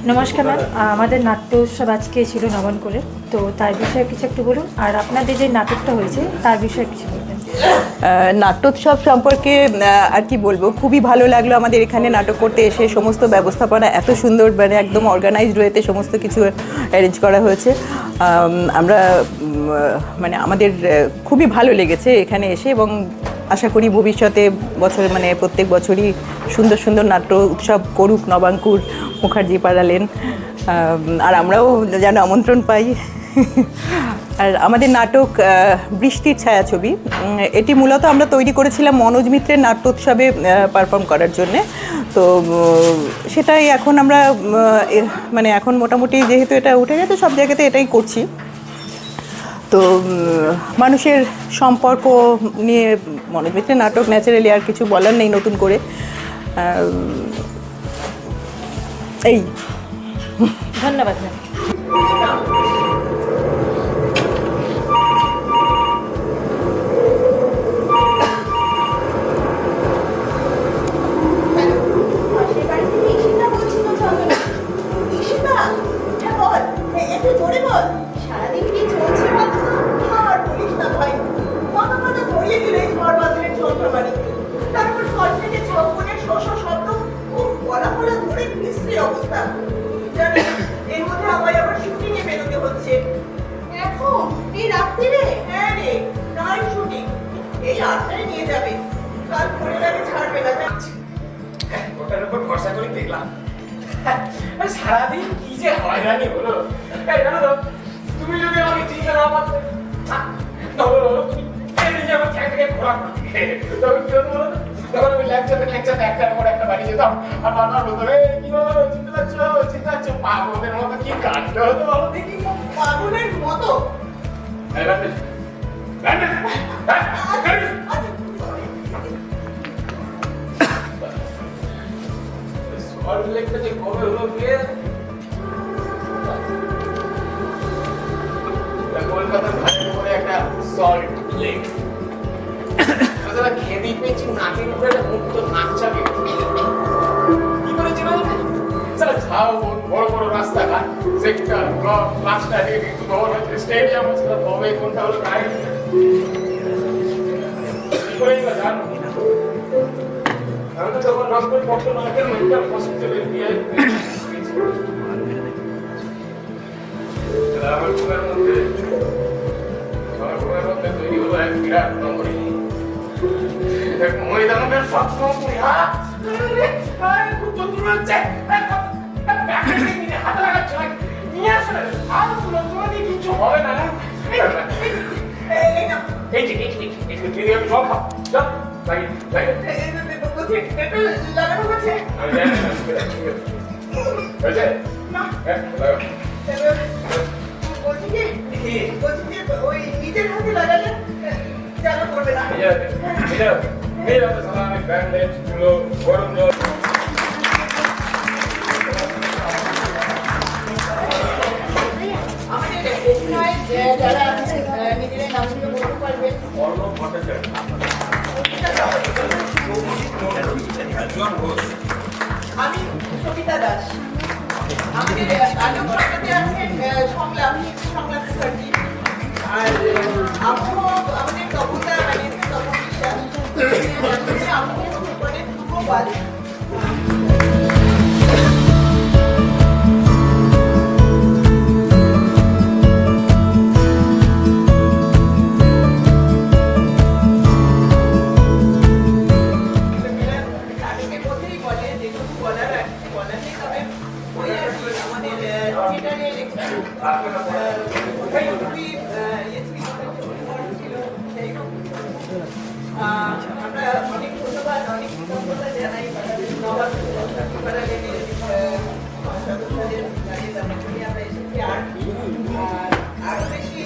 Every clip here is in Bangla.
নমস্কার ম্যাম, আমাদের নাট্য উৎসব আজকে ছিল নবানপুরে, তো তার বিষয়ে কিছু একটু বলুন। আর আপনাদের যে নাটকটা হয়েছে তার বিষয়ে কিছু বলবেন। নাট্যোৎসব সম্পর্কে আর কি বলবো, খুবই ভালো লাগলো আমাদের এখানে নাটক করতে এসে। সমস্ত ব্যবস্থাপনা এত সুন্দর, মানে একদম অর্গানাইজড ওয়েতে সমস্ত কিছু অ্যারেঞ্জ করা হয়েছে। আমরা মানে আমাদের খুবই ভালো লেগেছে এখানে এসে, এবং আশা করি ভবিষ্যতে বছরে মানে প্রত্যেক বছরই সুন্দর সুন্দর নাট্য উৎসব করুক নবাঙ্কুর মুখার্জি পাড়া লেন, আর আমরাও যেন আমন্ত্রণ পাই। আর আমাদের নাটক বৃষ্টির ছায়াছবি, এটি মূলত আমরা তৈরি করেছিলাম মনোজ মিত্রের নাট্যোৎসবে পারফর্ম করার জন্যে। তো সেটাই এখন আমরা মানে এখন মোটামুটি যেহেতু এটা উঠে গেছে, সব জায়গাতে এটাই করছি। তো মানুষের সম্পর্ক নিয়ে মনোজ মিত্রের নাটক, ন্যাচারালি আর কিছু বলার নেই নতুন করে। এই ধন্যবাদ ম্যাম। সারাদিন কি যে হয়রানি হলো। তুমি যদি আমাকে চিন্তা না পারতে, তখন আমি লেকচার একটার পর একটা বাড়ি যেতাম, আর বারবার বলতো কি বলো, চিন্তা পাচ্ছ পাগলের মতো কি কাণ্ড হতো বলো দেখি। পাগলের মতো লেকটা যে কবে হলো কে কলকাতার ঘাটের উপরে একটা সল্ট লেক, খেদি পেয়েছি নাকের উপরে মুক্ত নাকচাবে কি করে চেনা যাবে? যাও বড় বড় রাস্তাঘাট, সেক্টর ব্লক, ক্লাস্টার, স্টেডিয়াম, তবে কোনটা হলো গাইড কি করেই বা জানো। আমি তো তখন ডক্টর পট্টনায়কের মেন্টাল হসপিটালে দিয়ে আমার ঘুমের মধ্যে তৈরি হলো এক বিরাট নম্বরে ময়দানের সবসময় খুব বন্ধু হচ্ছে হাতে লাগাচ্ছ নিয়ে আসলে আর তোমার দিয়ে কিছু হবে না। এই যে আমি সব খাও চল লাগানো হচ্ছে ওই নিজের হাতে লাগালে জ্বালা করবে না। ব্যান্ডেজ গুলো গরম জল যারা নিজেদের নামগুলো বলতে পারবেন। আমি সবিতা দাস। আমাদের আলোক সংলাপে আছেন সংলাপ মুখার্জি, আর আমাদের তপনদা বানিয়েছে তপন বিশ্বাস, আমাদের উপরে ধূপবাদ। আমরা অনেক ধন্যবাদ, অনেক কৃতজ্ঞতা জানাই সদস্যদের আমরা এসেছি। আরো বেশি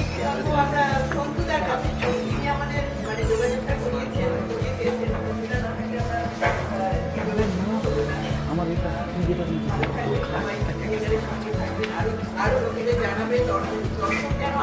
আমরা সন্তুদার কাছে, তিনি আমাদের মানে যোগাযোগটা করিয়ে দিয়েছেন। আরো লোকেদের জানাবে, দর্শক যেন